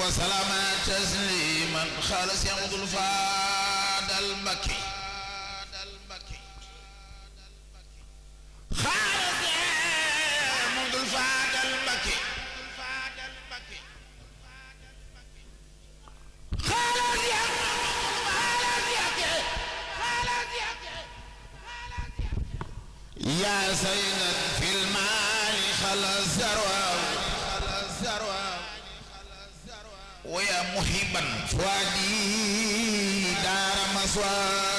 وسلام تسليما خالص يمض الفادل مكي خالص يمض الفادل مكي خالص يا سيدا في المال خلص ثروة ويا محبا فؤادي دار مسوى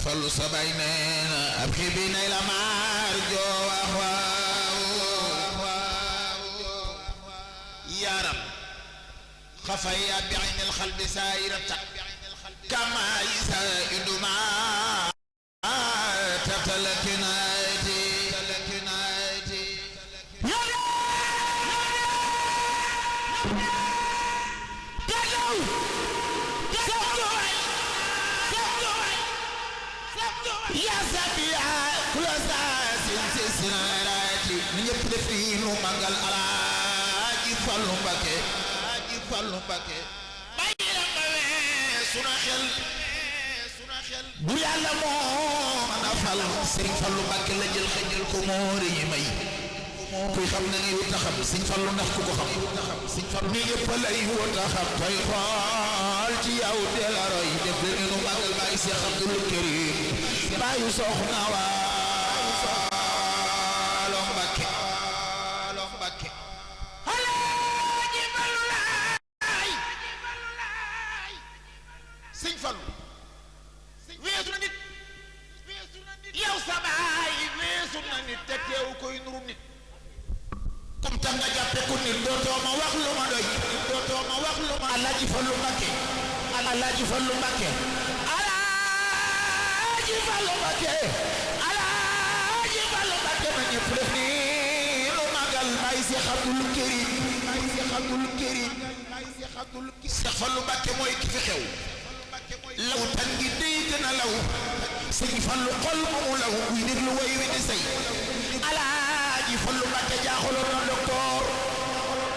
فلو سبعينين أبكي بين إلى مارجو يا رب خفيا بعين الخلب سائرة كما يسائد ما تتلكنا يا سبيا كل ساس سناراتي نيب دفينو مانغال الاجي فالو مباكي بايرا باوي سنا خيل بو يالا مو انا فال سيرن فالو مباكي لا جël xëjël ko moori yi may kuy xam na ni wuta xam sëñ fallu ndax ku ko xam sëñ fallu ni ñepp lay wuta xam tay xool ci yow de la roy def ñu magal bay Cheikh Abdoul Karim bayu soxna waalo Mbakke Alaaji Fallu laay Sëñ Fallu weesu na nit yow sa baay weesu na nit te teew koy nuru nit comme tam nga jàppe ku nit dootoo ma wax lu ma doy Alaaji Fallu Mbakke Alaaji Fallu Mbakke Alaaji Fallu Mbakke na ñëpp def ni lu magal bay Cheikh Abdoul Karim Cheikh Fallu Mbakke mooy ki fi xew law tan gi dey gën a law Sëñ Fallu xol mu law kuy déglu way wi di say Alaaji Fallu Mbakke jaaxaloon na docteur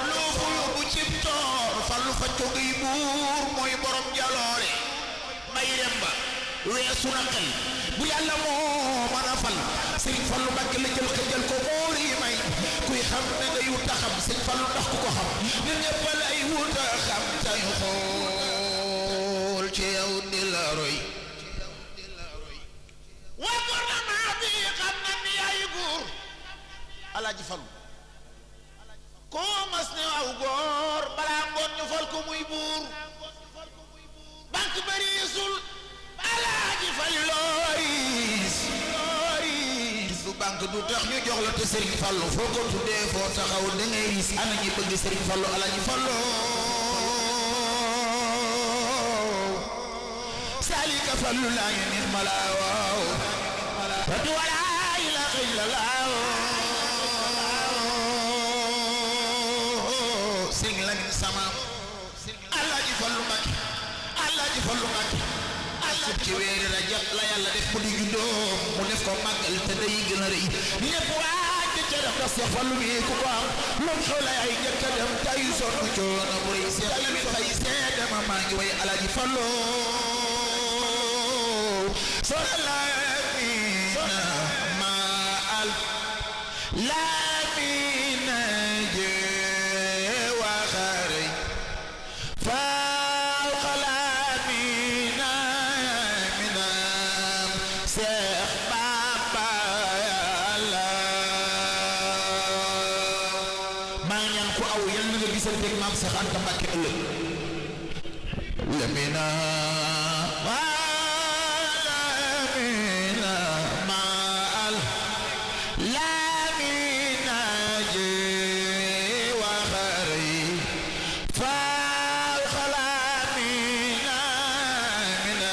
loo fu yóbbu cib toor Fallu fa cogiy buur mooy borom jaloore may dem ba weesu na xel bu yàlla moo mën a fal Sëñ Fallu Mbakke la jël xëjal ko moori may kuy xam ne ngay wuta xam Sëñ Fallu ndax ku ko xam ñun ñëpp lay wuta xam tay xool ci yow di la roy wa gouvernement bi xam na ni yaay buur Alaaji Fallu koo mas ne aw góor balaa ngoon ñu fal ko muy buur banque barisul Alaaji Fallu looris du banque du tax ñu jox la te Serigne Fallu foo ko tuddee foo taxaw da ngay ris ana ñi bëgg Serigne Fallu Alaaji Fallu salika Fallu laa ngi nit mala waaw fatu wala ilaha illallah Serigne Lamin sama Alaaji Fallu Mbakke ci weeri Rajab la yàlla def mu di juddoo mu def ko màggal te day gën a rëy ñëpp waaj ca def ndax Cheikh Fallu mi ku ko am loolu xew la ay njëkk a dem tay sonn coono bu rëy Cheikh Lamin fay seede ma maa ngi way Alaaji Fallu soxna Lamina ma al Lamina je waxare gisante maam Cheikh Anta Mbakke ëllëg Lamina maal Lamina je waxari faal xalamina mina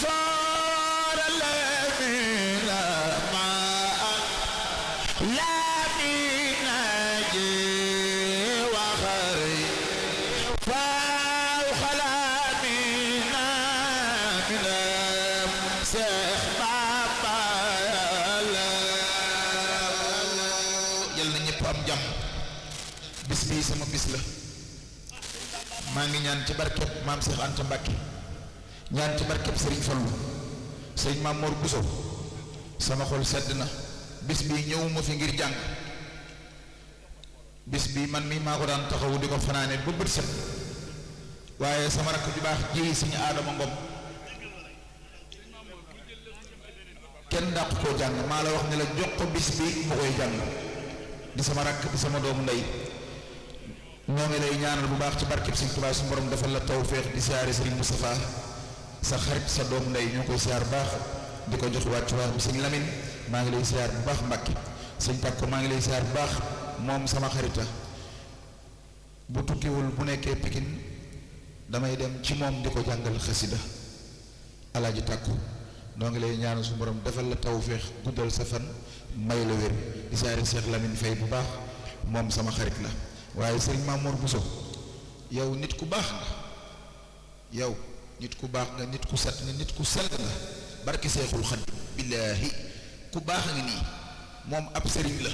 صار الأمين ما لا من أجي وخري فوق الأمين من سيح بابا يلا ñepp am jàmm bis bi sama bis la maa ngi ñaan ci barkeb maam Cheikh Anta Mbacke ñaan ci barkeb Serigne Fallou Serigne Mame Mor Bousso sama xol sedd na bis bi ñëwuma fi ngir jàng bis bi man mi maa ko daan taxawu di ko fanaane ba bët set waaye sama rakk ju baax ji Serigne Adama Ngom kenn dàq koo jàng maa la wax ne la jox ko bis bi mu koy jàng di sama rakk di sama doomu ndey ñoo ngi lay ñaanal bu baax ci barkeb Serigne Touba su borom defal la tawfeex di siyaare Serigne Moustapha sa xarit sa doomu ndey ñoo koy siyaar baax di ko jox wàccu wax bi Serigne Lamine maa ngi lay siyaar bu baax Mbacke Serigne Takko maa ngi lay siyaar bu baax moom sama xarita bu tukkiwul bu nekkee Pikine damay dem ci moom di ko jàngal xasida Alaaji Takko noo ngi lay ñaanal su borom defal la tawfeex guddal sa fan may la wér di siyaare Cheikh Lamine Faye bu baax moom sama xarit la waaye Serigne Mame Mor Bousso yow nit ku baax nga yow nit ku baax nga nit ku set nga nit ku sell nga barke Seexul Xadiim billaahi ku baax nga nii moom ab sëriñ la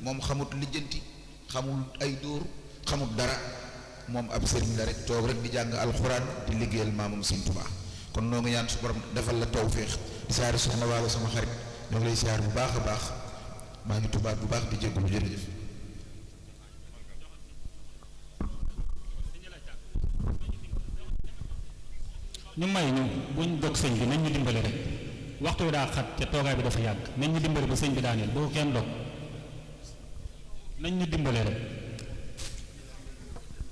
moom xamut lijjanti xamul ay dóor xamut dara moom ab sëriñ la rek toog rek di jàng alxuraan di liggéeyal maamam Sëriñ Tuubaa kon noo ngi ñaan su borom defal la tawféex di siyaare soxna Waalo sama xarit ñoo ngi lay siyaar bu baax a baax maa ngi tubaab bu baax di jégalu jërëjëf. ñu may ñu buñ dog sëñ bi nañ ñu dimbale rek waxtu wi daa xat te toogaay bi dafa yàgg nañ ñu dimbale ba sëñ bi daaneel boo ko kenn dog nañ ñu dimbale rek